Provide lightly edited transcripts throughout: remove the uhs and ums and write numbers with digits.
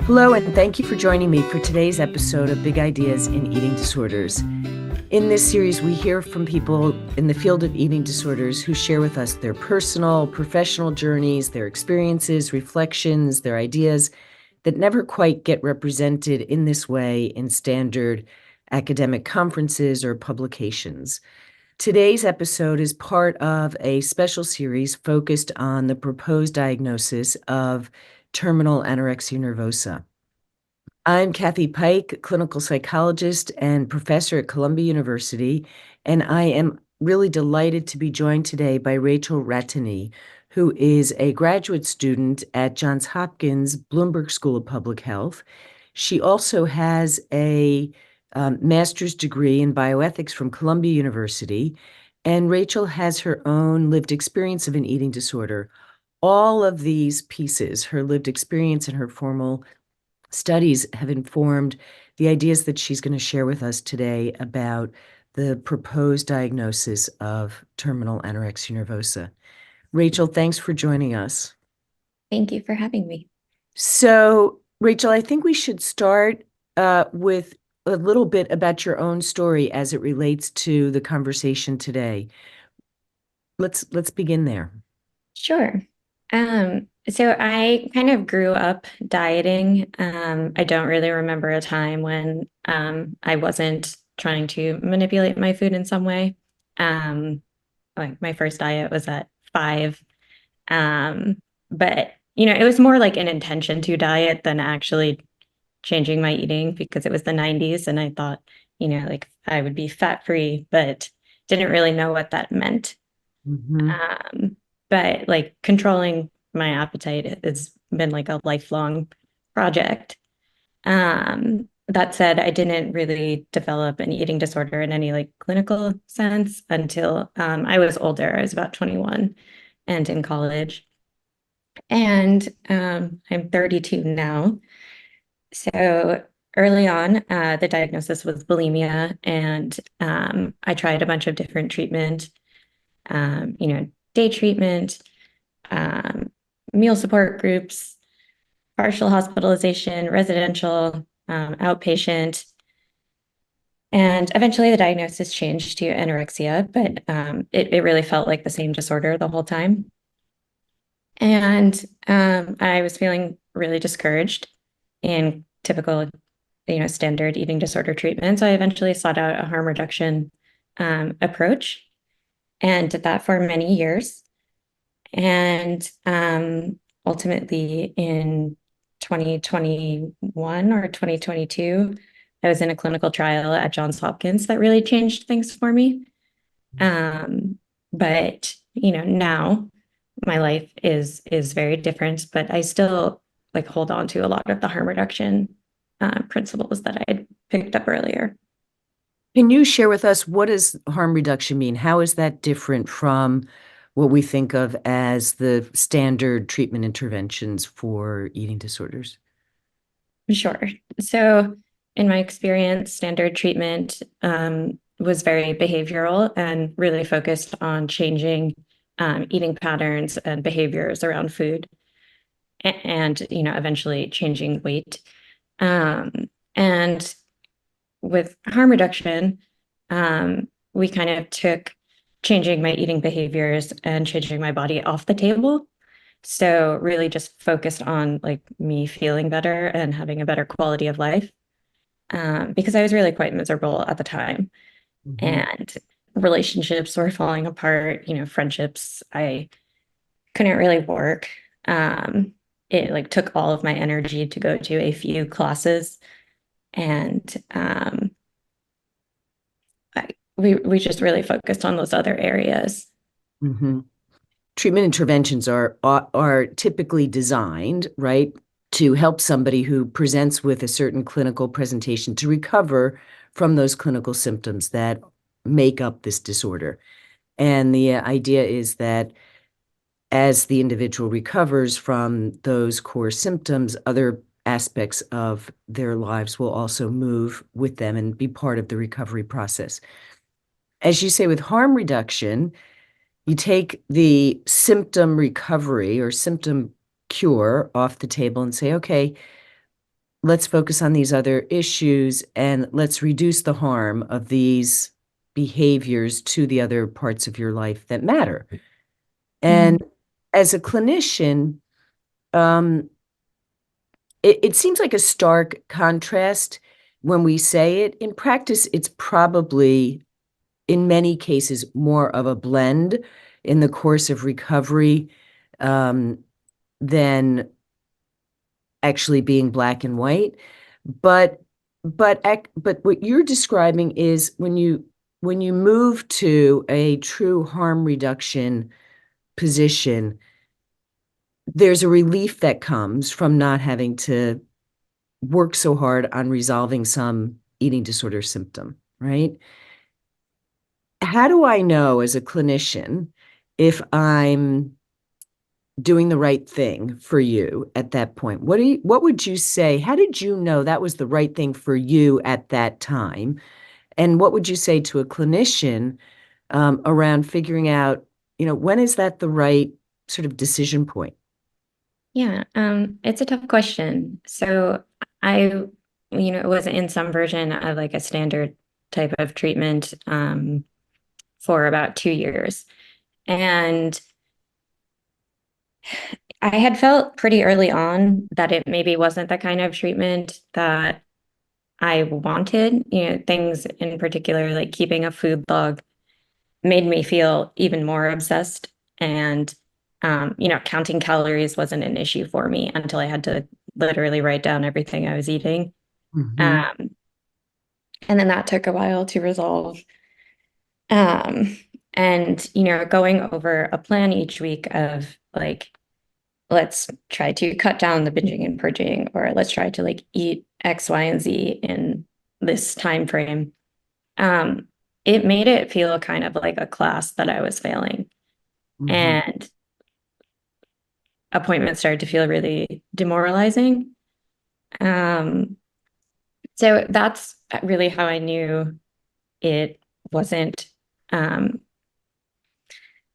Hello, and thank you for joining me for today's episode of Big Ideas in Eating Disorders. In this series, we hear from people in the field of eating disorders who share with us their personal, professional journeys, their experiences, reflections, their ideas that never quite get represented in this way in standard academic conferences or publications. Today's episode is part of a special series focused on the proposed diagnosis of terminal anorexia nervosa. I'm Kathy Pike, clinical psychologist and professor at Columbia University, and I am really delighted to be joined today by Rachel Rattenni, who is a graduate student at Johns Hopkins Bloomberg School of Public Health. She also has a master's degree in bioethics from Columbia University, and Rachel has her own lived experience of an eating disorder. All of these pieces, her lived experience and her formal studies, have informed the ideas that she's going to share with us today about the proposed diagnosis of terminal anorexia nervosa. Rachel, thanks for joining us. Thank you for having me. So, Rachel, I think we should start with a little bit about your own story as it relates to the conversation today. Let's begin there. Sure. So I kind of grew up dieting. I don't really remember a time when I wasn't trying to manipulate my food in some way. Like my first diet was at 5. But it was more like an intention to diet than actually changing my eating because it was the 90s and I thought, like I would be fat-free, but didn't really know what that meant. Mm-hmm. But like controlling my appetite has been like a lifelong project. That said, I didn't really develop an eating disorder in any like clinical sense until I was older. I was about 21 and in college. And I'm 32 now. So early on, the diagnosis was bulimia, and I tried a bunch of different treatment, day treatment, um, meal support groups, partial hospitalization, residential, outpatient. And eventually the diagnosis changed to anorexia, but it really felt like the same disorder the whole time. And I was feeling really discouraged in typical, standard eating disorder treatment. So I eventually sought out a harm reduction approach and did that for many years. And ultimately in 2021 or 2022, I was in a clinical trial at Johns Hopkins that really changed things for me. But now my life is very different, but I still like hold on to a lot of the harm reduction principles that I had picked up earlier. Can you share with us, what does harm reduction mean? How is that different from what we think of as the standard treatment interventions for eating disorders? Sure. So in my experience, standard treatment was very behavioral and really focused on changing eating patterns and behaviors around food and, eventually changing weight. And with harm reduction, we kind of took changing my eating behaviors and changing my body off the table. So really just focused on like me feeling better and having a better quality of life, because I was really quite miserable at the time. Mm-hmm. And relationships were falling apart, friendships, I couldn't really work. It like took all of my energy to go to a few classes. And we just really focused on those other areas. Mm-hmm. Treatment interventions are typically designed, right, to help somebody who presents with a certain clinical presentation to recover from those clinical symptoms that make up this disorder. And the idea is that as the individual recovers from those core symptoms, other aspects of their lives will also move with them and be part of the recovery process. As you say, with harm reduction, you take the symptom recovery or symptom cure off the table and say, okay, let's focus on these other issues and let's reduce the harm of these behaviors to the other parts of your life that matter. And as a clinician, um, it seems like a stark contrast when we say it. In practice, it's probably, in many cases, more of a blend in the course of recovery than actually being black and white. But what you're describing is when you move to a true harm reduction position, there's a relief that comes from not having to work so hard on resolving some eating disorder symptom, right? How do I know as a clinician if I'm doing the right thing for you at that point? What would you say? How did you know that was the right thing for you at that time? And what would you say to a clinician around figuring out, when is that the right sort of decision point? Yeah, it's a tough question. So I, was in some version of like a standard type of treatment for about 2 years. And I had felt pretty early on that it maybe wasn't the kind of treatment that I wanted. Things in particular, like keeping a food log, made me feel even more obsessed. And, counting calories wasn't an issue for me until I had to literally write down everything I was eating. Mm-hmm. Um, and then that took a while to resolve. Um, and, going over a plan each week of like, let's try to cut down the binging and purging, or let's try to like eat X, Y, and Z in this time frame. Um, it made it feel kind of like a class that I was failing. Mm-hmm. And appointments started to feel really demoralizing. Um, so that's really how I knew it wasn't um,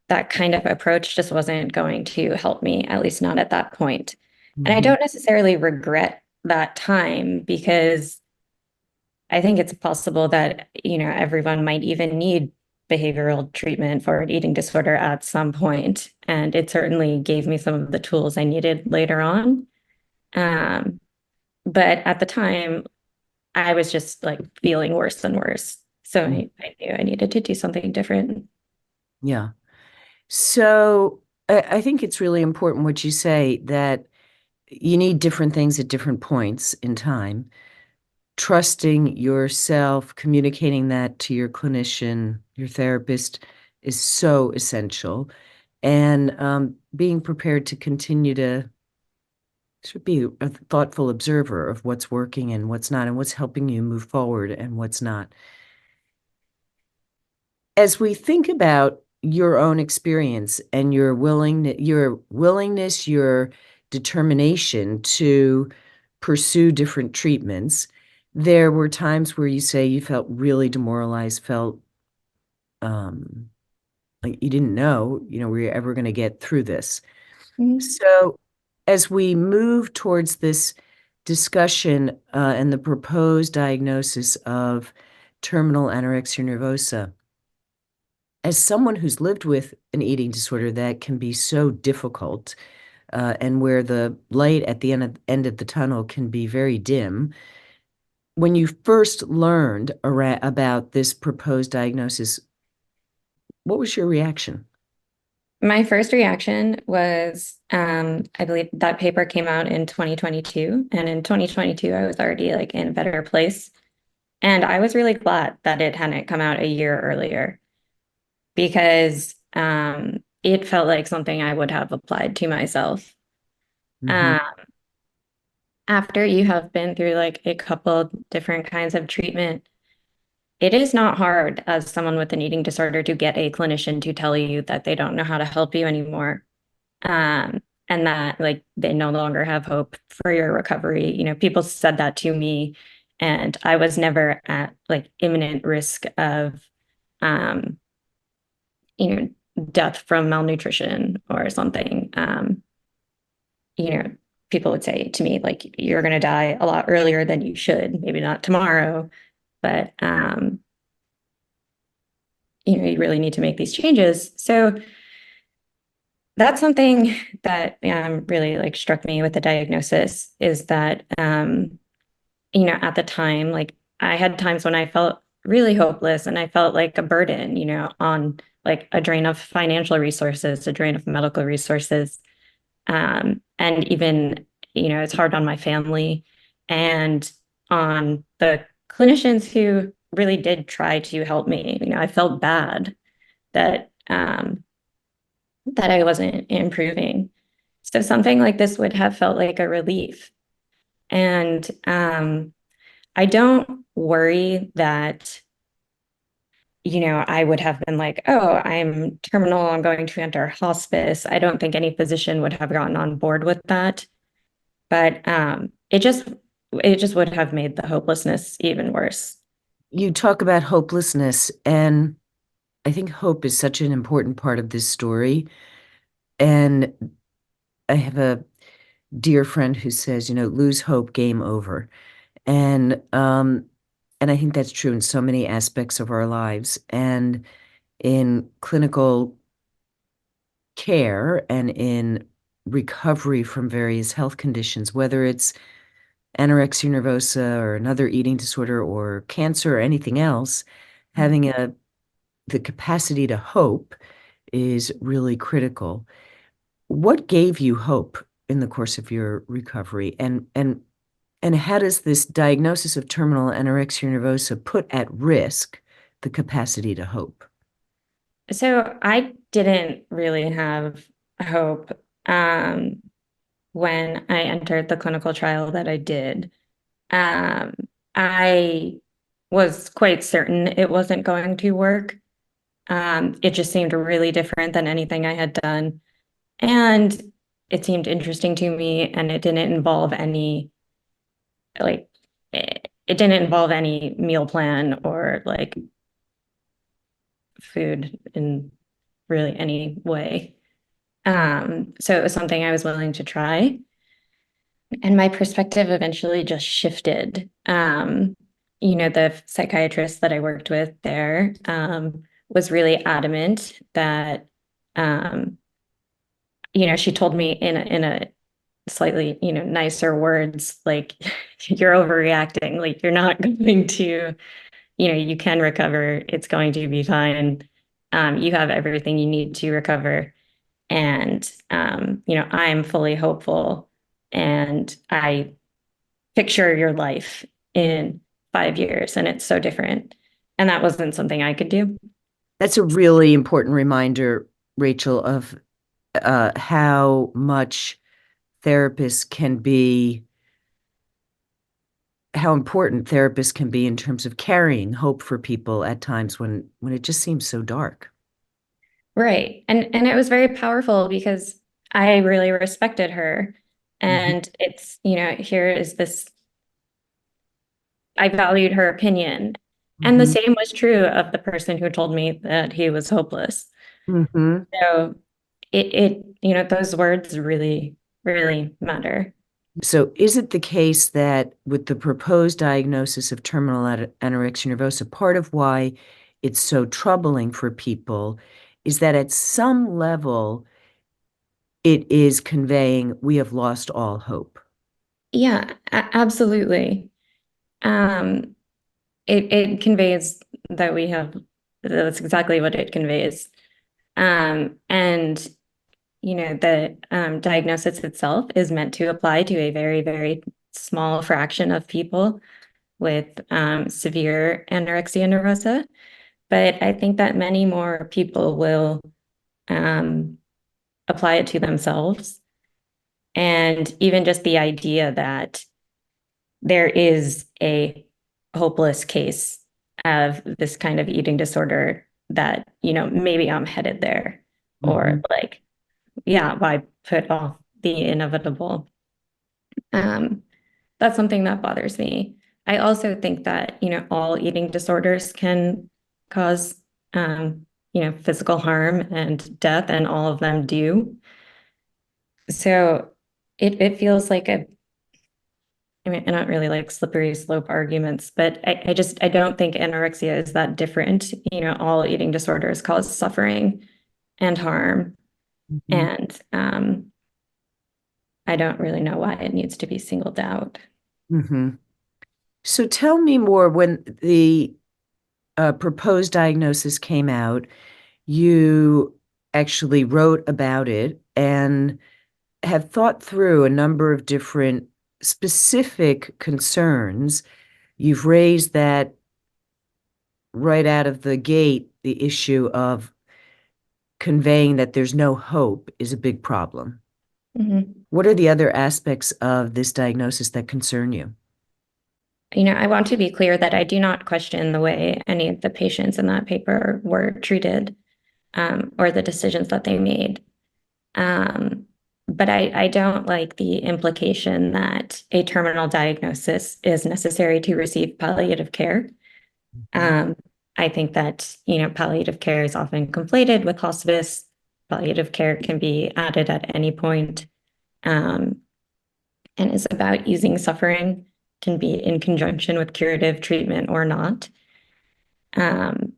that kind of approach just wasn't going to help me, at least not at that point. And I Mm-hmm. don't necessarily regret that time because I think it's possible that, everyone might even need behavioral treatment for an eating disorder at some point. And it certainly gave me some of the tools I needed later on. Um, but at the time, I was just like feeling worse and worse. So I knew I needed to do something different. Yeah. So I think it's really important what you say, that you need different things at different points in time. Trusting yourself, communicating that to your clinician, your therapist, is so essential. And being prepared to continue to be a thoughtful observer of what's working and what's not, and what's helping you move forward and what's not. As we think about your own experience and your willingness, your determination to pursue different treatments, there were times where you say you felt really demoralized, felt um, like you didn't know, were you ever going to get through this? Mhm. So, as we move towards this discussion and the proposed diagnosis of terminal anorexia nervosa, as someone who's lived with an eating disorder that can be so difficult, and where the light at the end of the tunnel can be very dim, when you first learned about this proposed diagnosis, what was your reaction? My first reaction was, I believe that paper came out in 2022. And in 2022, I was already like in a better place. And I was really glad that it hadn't come out a year earlier because it felt like something I would have applied to myself. Hmm. Um, After you have been through like a couple different kinds of treatment, it is not hard as someone with an eating disorder to get a clinician to tell you that they don't know how to help you anymore. And that like they no longer have hope for your recovery. People said that to me, and I was never at like imminent risk of um, you know, death from malnutrition or something. You know, people would say to me, like, you're going to die a lot earlier than you should, maybe not tomorrow, but you really need to make these changes. So that's something that really like struck me with the diagnosis is that at the time, like I had times when I felt really hopeless and I felt like a burden, on like a drain of financial resources, a drain of medical resources. And even, it's hard on my family and on the clinicians who really did try to help me. I felt bad that that I wasn't improving. So something like this would have felt like a relief. And I don't worry that, I would have been like, oh, I'm terminal, I'm going to enter hospice. I don't think any physician would have gotten on board with that. But it just would have made the hopelessness even worse. You talk about hopelessness, and I think hope is such an important part of this story. And I have a dear friend who says, lose hope, game over. And and I think that's true in so many aspects of our lives and in clinical care and in recovery from various health conditions, whether it's anorexia nervosa or another eating disorder or cancer or anything else, having the capacity to hope is really critical. What gave you hope in the course of your recovery? And how does this diagnosis of terminal anorexia nervosa put at risk the capacity to hope? So I didn't really have hope when I entered the clinical trial that I did. Um, I was quite certain it wasn't going to work. It just seemed really different than anything I had done. And it seemed interesting to me, and it didn't involve any like it didn't involve any meal plan or like food in really any way. So it was something I was willing to try. And my perspective eventually just shifted. The psychiatrist that I worked with there was really adamant that, she told me in a slightly, nicer words, like, you're overreacting, like, you're not going to, you can recover. It's going to be fine. You have everything you need to recover. And, I'm fully hopeful. And I picture your life in 5 years, and it's so different. And that wasn't something I could do. That's a really important reminder, Rachel, of how much therapists can be, how important therapists can be in terms of carrying hope for people at times when it just seems so dark. Right. And it was very powerful because I really respected her. Mhm. And it's, here is this, I valued her opinion. And the Mhm. same was true of the person who told me that he was hopeless. Mhm. So those words really, really matter. So is it the case that with the proposed diagnosis of terminal anorexia nervosa, part of why it's so troubling for people is that at some level it is conveying we have lost all hope? Yeah, absolutely. Um, it conveys that we have, that's exactly what it conveys. And the diagnosis itself is meant to apply to a very, very small fraction of people with severe anorexia nervosa. But I think that many more people will um, apply it to themselves. And even just the idea that there is a hopeless case of this kind of eating disorder that, maybe I'm headed there, or Mhm. like, yeah, why put off the inevitable? Um, that's something that bothers me. I also think that, all eating disorders can cause, physical harm and death, and all of them do. So it feels like I mean, I don't really like slippery slope arguments, but I don't think anorexia is that different. All eating disorders cause suffering and harm. Mhm. And I don't really know why it needs to be singled out. Mhm. So tell me more. When the proposed diagnosis came out, you actually wrote about it and have thought through a number of different specific concerns. You've raised that right out of the gate, the issue of conveying that there's no hope is a big problem. Mhm. What are the other aspects of this diagnosis that concern you? I want to be clear that I do not question the way any of the patients in that paper were treated, or the decisions that they made. Um, but I don't like the implication that a terminal diagnosis is necessary to receive palliative care. Mhm. Um, I think that, palliative care is often conflated with hospice. Palliative care can be added at any point, um, and is about easing suffering, can be in conjunction with curative treatment or not. And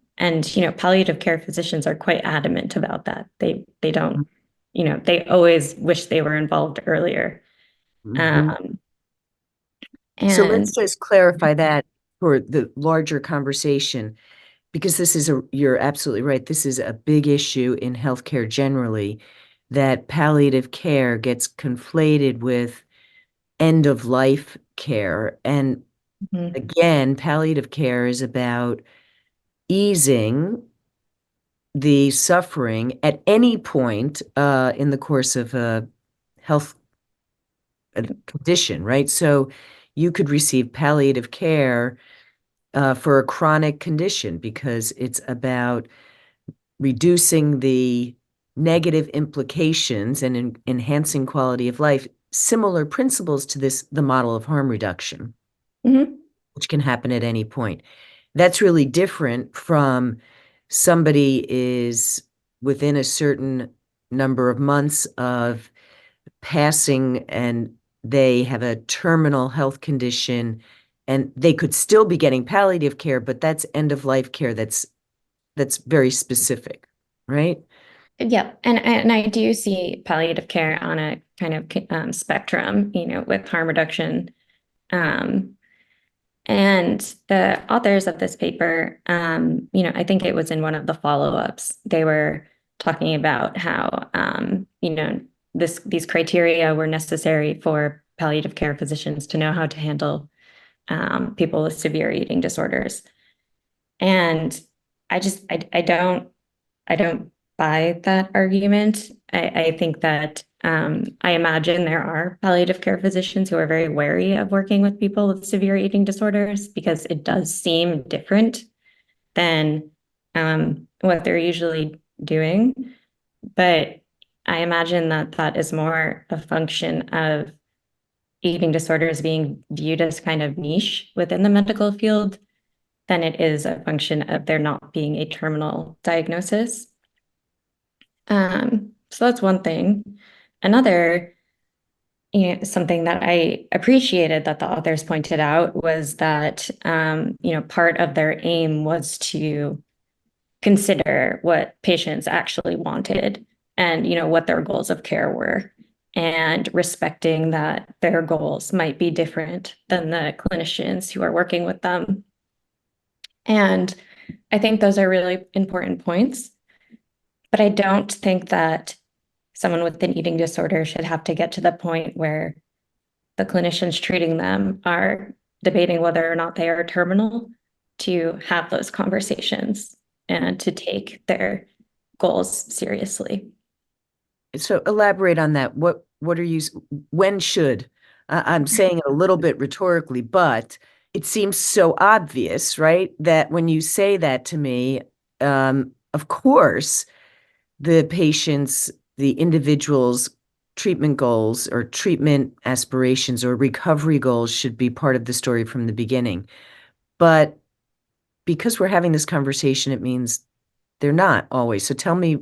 palliative care physicians are quite adamant about that. They don't, they always wish they were involved earlier. Mhm. Um, So let's and just clarify that for the larger conversation, because you're absolutely right. This is a big issue in healthcare generally, that palliative care gets conflated with end of life care. And Mhm, again, palliative care is about easing the suffering at any point in the course of a health condition, right? So you could receive palliative care for a chronic condition because it's about reducing the negative implications and enhancing quality of life. Similar principles to the model of harm reduction, mhm, which can happen at any point. That's really different from somebody is within a certain number of months of passing and they have a terminal health condition and they could still be getting palliative care, but that's end of life care that's very specific, right? yeah, and I do see palliative care on a kind of spectrum, with harm reduction. Um, and the authors of this paper, I think it was in one of the follow-ups, they were talking about how, these criteria were necessary for palliative care physicians to know how to handle people with severe eating disorders. And I don't buy that argument. I think that I imagine there are palliative care physicians who are very wary of working with people with severe eating disorders because it does seem different than what they're usually doing. But I imagine that that is more a function of eating disorders being viewed as kind of niche within the medical field than it is a function of there not being a terminal diagnosis. So that's one thing. Another, something that I appreciated that the authors pointed out was that, part of their aim was to consider what patients actually wanted and, what their goals of care were, and respecting that their goals might be different than the clinicians who are working with them. And I think those are really important points, but I don't think that someone with an eating disorder should have to get to the point where the clinicians treating them are debating whether or not they are terminal to have those conversations and to take their goals seriously. So elaborate on that. What are you, when should, I'm saying it a little bit rhetorically, but it seems so obvious, right? That when you say that to me, of course, the patient's, the individual's treatment goals or treatment aspirations or recovery goals should be part of the story from the beginning. But because we're having this conversation, it means they're not always. So tell me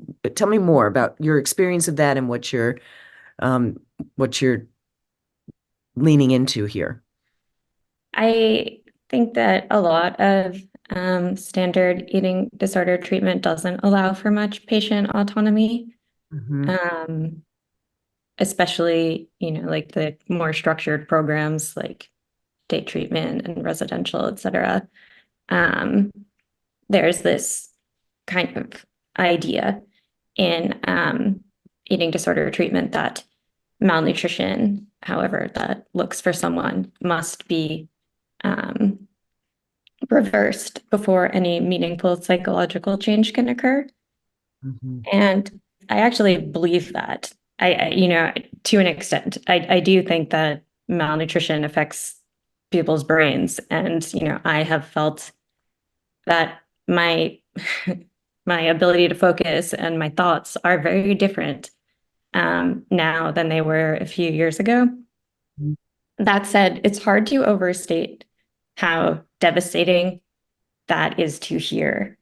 more about your experience of that and um, what you're leaning into here? I think that a lot of standard eating disorder treatment doesn't allow for much patient autonomy, Mm-hmm. um, especially, like the more structured programs like day treatment and residential, et cetera. Um, there's this kind of idea in eating disorder treatment that malnutrition, however that looks for someone, must be um, reversed before any meaningful psychological change can occur. Mm-hmm. And I actually believe that. To an extent, I do think that malnutrition affects people's brains, and I have felt that my my ability to focus and my thoughts are very different now than they were a few years ago. That said, it's hard to overstate how devastating that is to hear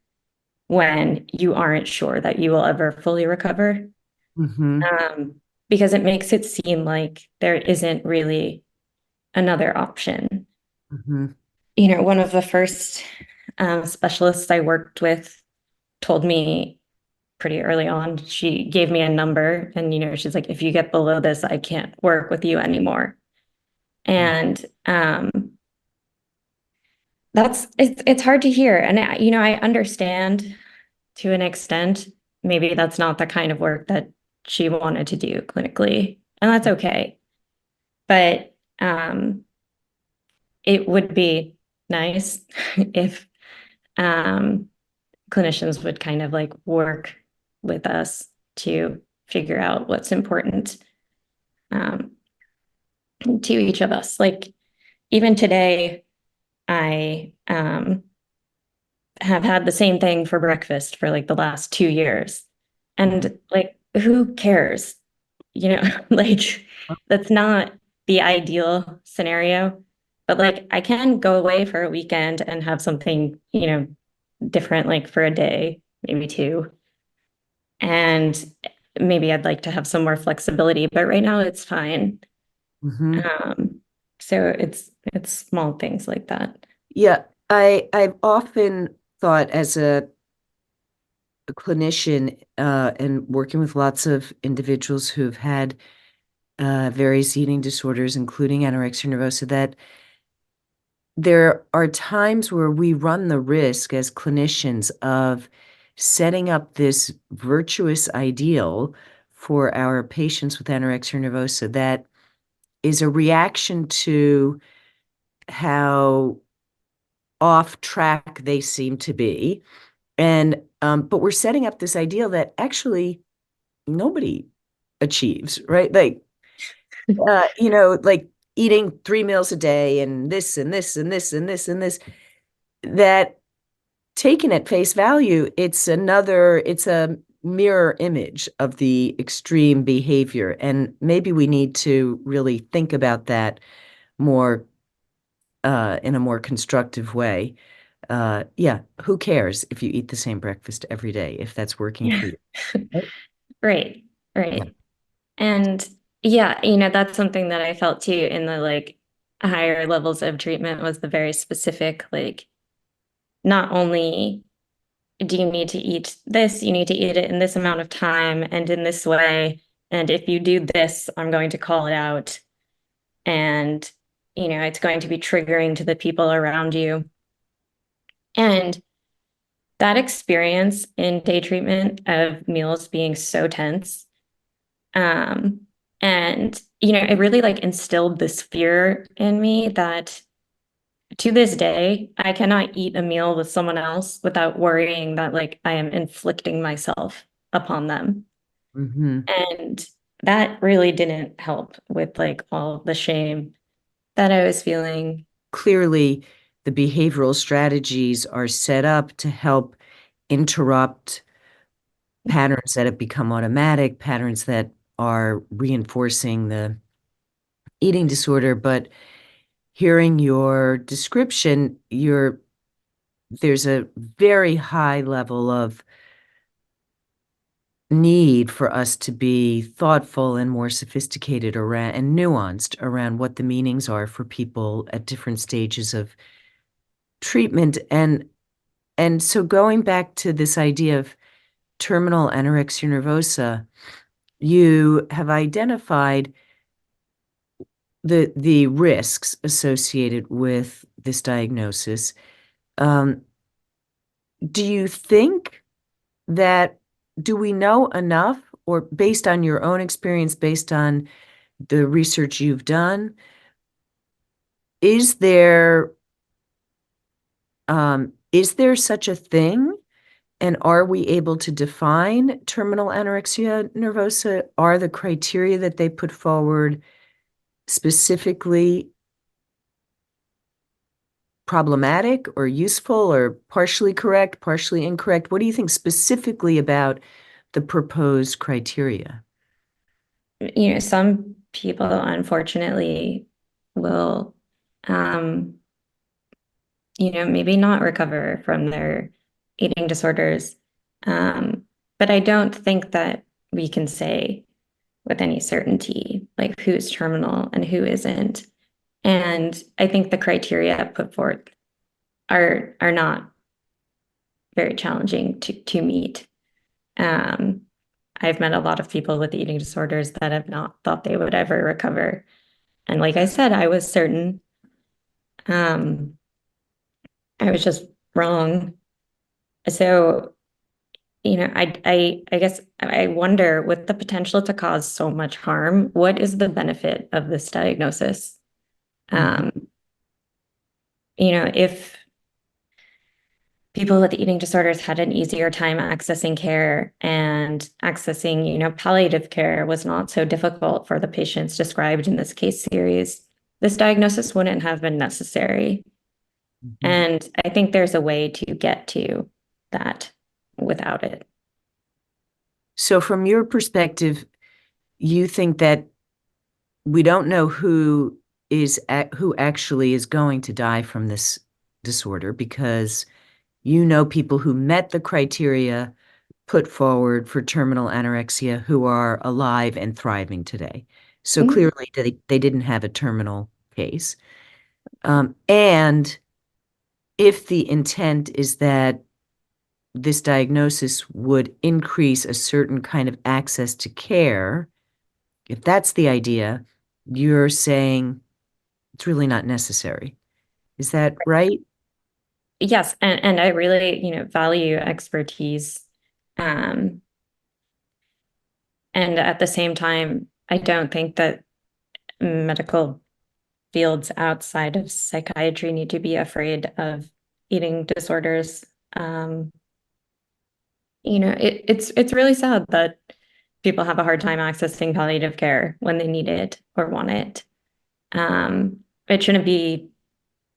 when you aren't sure that you will ever fully recover. Mm-hmm. Um, because it makes it seem like there isn't really another option. Mm-hmm. One of the first specialists I worked with told me pretty early on, she gave me a number and, she's like, if you get below this, I can't work with you anymore. And it's hard to hear. And, I understand to an extent, maybe that's not the kind of work that she wanted to do clinically, and that's okay. But it would be nice if um, clinicians would kind of like work with us to figure out what's important um, to each of us. Like even today, I have had the same thing for breakfast for like the last 2 years. And like, who cares? Like that's not the ideal scenario. But like, I can go away for a weekend and have something, different, like for a day, maybe two. And maybe I'd like to have some more flexibility, but right now it's fine. Mm-hmm. Um, so it's small things like that. Yeah, I've often thought as a clinician and working with lots of individuals who've had various eating disorders, including anorexia nervosa, that there are times where we run the risk as clinicians of setting up this virtuous ideal for our patients with anorexia nervosa that is a reaction to how off track they seem to be. And but we're setting up this ideal that actually nobody achieves, right? Like like eating 3 meals a day and this and this and this and this and this, that taken at face value, it's a mirror image of the extreme behavior. And maybe we need to really think about that more in a more constructive way. Yeah, who cares if you eat the same breakfast every day, if that's working Yeah. for you? Right. Right, Yeah. right. And yeah, that's something that I felt too in the like higher levels of treatment was the very specific, like, not only do you need to eat this, you need to eat it in this amount of time and in this way. And if you do this, I'm going to call it out. And, it's going to be triggering to the people around you. And that experience in day treatment of meals being so tense, um, and, it really like instilled this fear in me that to this day, I cannot eat a meal with someone else without worrying that like I am inflicting myself upon them. Hmm. And that really didn't help with like all the shame that I was feeling. Clearly, the behavioral strategies are set up to help interrupt patterns that have become automatic, patterns that are reinforcing the eating disorder. But hearing your description, there's a very high level of need for us to be thoughtful and more sophisticated around and nuanced around what the meanings are for people at different stages of treatment. And so going back to this idea of terminal anorexia nervosa, you have identified the risks associated with this diagnosis. Um, do you think that do we know enough, or based on your own experience, based on the research you've done, is there such a thing? And are we able to define terminal anorexia nervosa? Are the criteria that they put forward specifically problematic or useful or partially correct, partially incorrect? What do you think specifically about the proposed criteria? Some people unfortunately will, um, maybe not recover from their eating disorders. But I don't think that we can say with any certainty, like who's terminal and who isn't. And I think the criteria put forth are not very challenging to meet. Um, I've met a lot of people with eating disorders that have not thought they would ever recover. And like I said, I was certain. Um, I was just wrong. So, I guess I wonder, with the potential to cause so much harm, what is the benefit of this diagnosis? Mhm. Um, if people with eating disorders had an easier time accessing care and accessing, palliative care was not so difficult for the patients described in this case series, this diagnosis wouldn't have been necessary. Mhm. And I think there's a way to get to that without it. So from your perspective, you think that we don't know who actually is going to die from this disorder, because you know people who met the criteria put forward for terminal anorexia who are alive and thriving today. So Mhm. clearly they didn't have a terminal case. And if the intent is that this diagnosis would increase a certain kind of access to care, if that's the idea, you're saying it's really not necessary. Is that right? Yes, and I really, value expertise. Um, and at the same time, I don't think that medical fields outside of psychiatry need to be afraid of eating disorders. Um, it's really sad that people have a hard time accessing palliative care when they need it or want it. It shouldn't be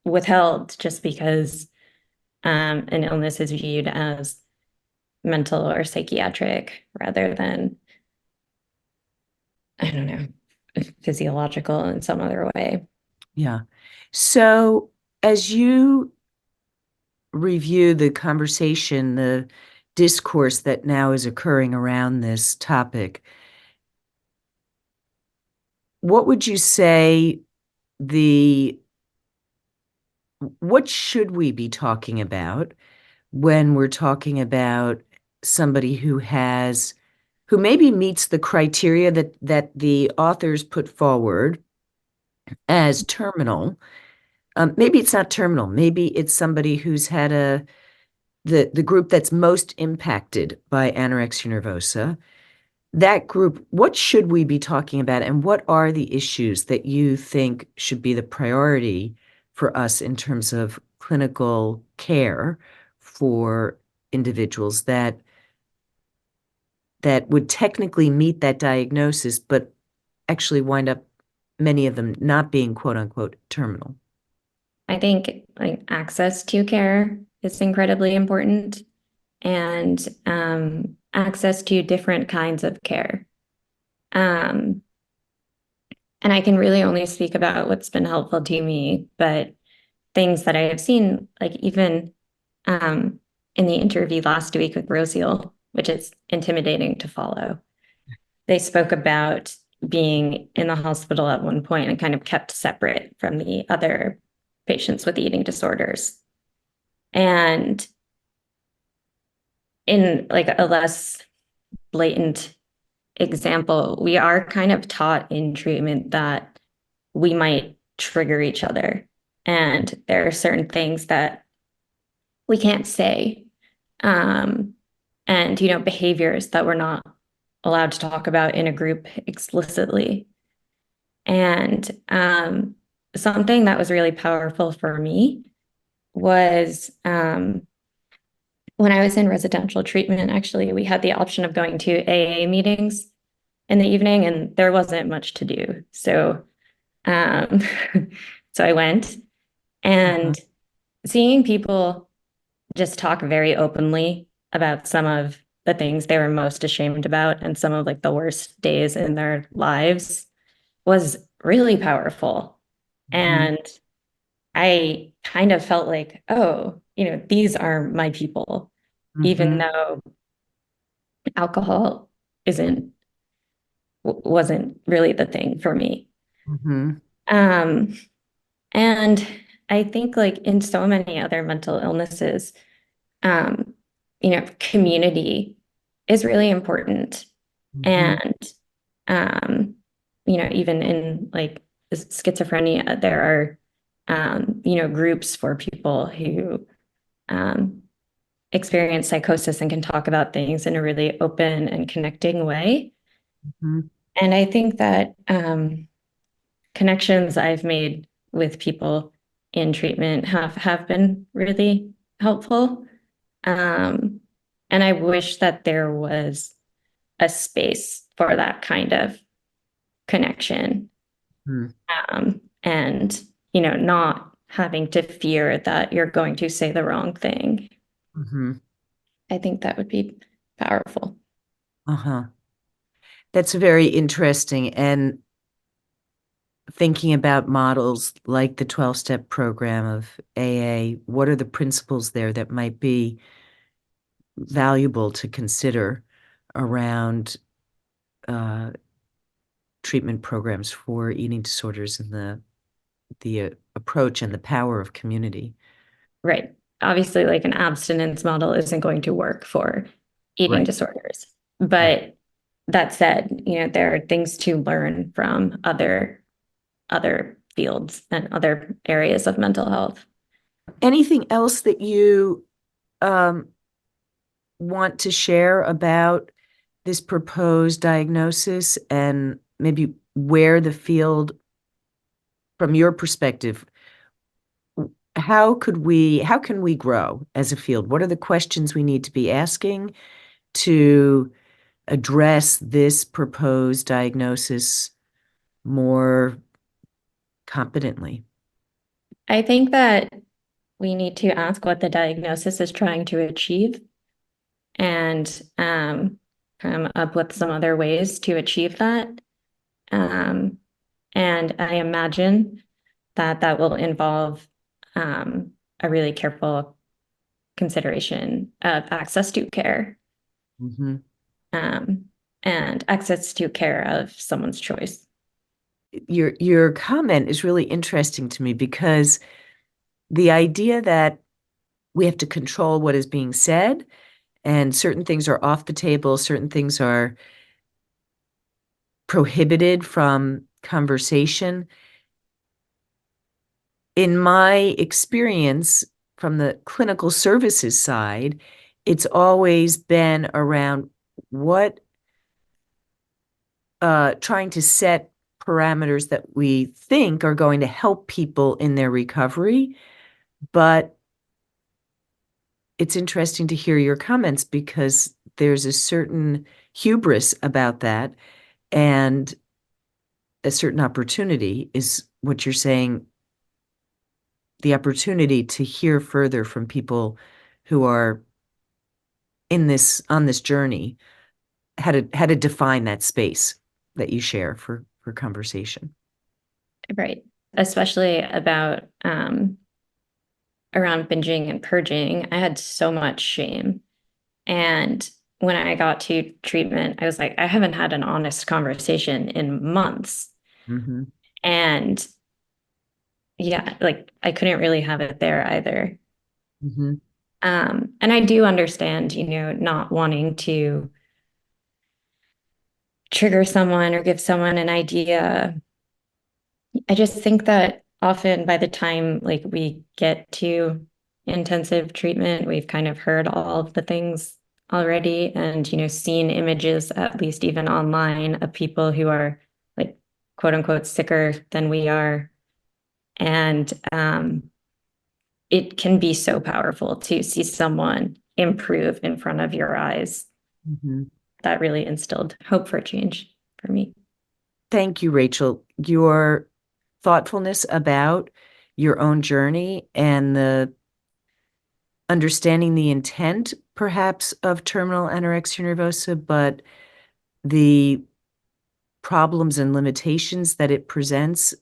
withheld just because an illness is viewed as mental or psychiatric rather than, I don't know, physiological in some other way. Yeah. So as you review the conversation, the discourse that now is occurring around this topic, what would you say the what should we be talking about when we're talking about somebody who maybe meets the criteria that the authors put forward as terminal? Maybe it's not terminal. Maybe it's somebody who's had the group that's most impacted by anorexia nervosa. That group, what should we be talking about, and what are the issues that you think should be the priority for us in terms of clinical care for individuals that would technically meet that diagnosis, but actually wind up, many of them, not being quote unquote terminal? I think like access to care is incredibly important and access to different kinds of care. Um, and I can really only speak about what's been helpful to me, but things that I have seen, like even um, in the interview last week with Roseal, which is intimidating to follow. They spoke about being in the hospital at one point and kind of kept separate from the other patients with eating disorders. And in like a less blatant example, we are kind of taught in treatment that we might trigger each other. And there are certain things that we can't say. And, behaviors that we're not allowed to talk about in a group explicitly. And something that was really powerful for me was when I was in residential treatment, actually, we had the option of going to AA meetings in the evening, and there wasn't much to do. So, um, so I went, Uh-huh. and seeing people just talk very openly about some of the things they were most ashamed about and some of like the worst days in their lives was really powerful. Mhm. And I kind of felt like, oh, these are my people, even Mhm. though alcohol isn't wasn't really the thing for me. Mhm. Um, and I think like in so many other mental illnesses, um, community is really important. Mhm. And even in like schizophrenia, there are groups for people who um, experience psychosis and can talk about things in a really open and connecting way. Mhm. And I think that connections I've made with people in treatment have been really helpful. Um, and I wish that there was a space for that kind of connection. Mhm. And, not having to fear that you're going to say the wrong thing. Mhm. I think that would be powerful. Uh-huh. That's very interesting. And thinking about models like the 12-step program of AA, what are the principles there that might be valuable to consider around uh, treatment programs for eating disorders and the approach and the power of community? Right. Obviously, like an abstinence model isn't going to work for eating Right. disorders. Right. But that said, there are things to learn from other fields and other areas of mental health. Anything else that you um, want to share about this proposed diagnosis and maybe where the field, from your perspective, how can we grow as a field? What are the questions we need to be asking to address this proposed diagnosis more competently? I think that we need to ask what the diagnosis is trying to achieve and come up with some other ways to achieve that. Um, and I imagine that that will involve a really careful consideration of access to care Mhm. um, and access to care of someone's choice. Your comment is really interesting to me because the idea that we have to control what is being said and certain things are off the table, certain things are prohibited from conversation. In my experience from the clinical services side, it's always been around what trying to set parameters that we think are going to help people in their recovery. But it's interesting to hear your comments because there's a certain hubris about that, and a certain opportunity is what you're saying, the opportunity to hear further from people who are in this on this journey, how to define that space that you share for conversation. Right. Especially about around binging and purging. I had so much shame. And when I got to treatment, I was like, I haven't had an honest conversation in months. Mm-hmm. And yeah, like I couldn't really have it there either. Mm-hmm. And I do understand, not wanting to trigger someone or give someone an idea. I just think that often by the time like we get to intensive treatment, we've kind of heard all of the things already and, seen images, at least even online, of people who are like quote unquote sicker than we are. And it can be so powerful to see someone improve in front of your eyes. Mm-hmm. That really instilled hope for change for me. Thank you, Rachel. Your thoughtfulness about your own journey and the understanding the intent, perhaps, of terminal anorexia nervosa, but the problems and limitations that it presents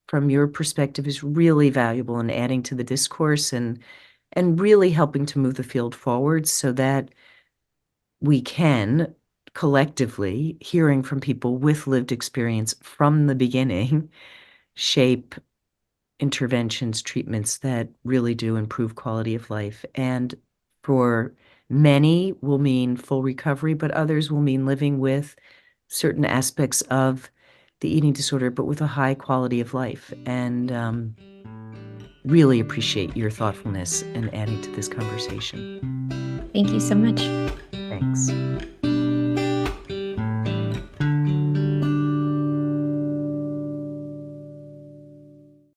from your perspective is really valuable in adding to the discourse and really helping to move the field forward so that we can collectively, hearing from people with lived experience from the beginning, shape interventions, treatments that really do improve quality of life. And for many will mean full recovery, but others will mean living with certain aspects of the eating disorder, but with a high quality of life. And really appreciate your thoughtfulness in adding to this conversation. Thank you so much. Thanks.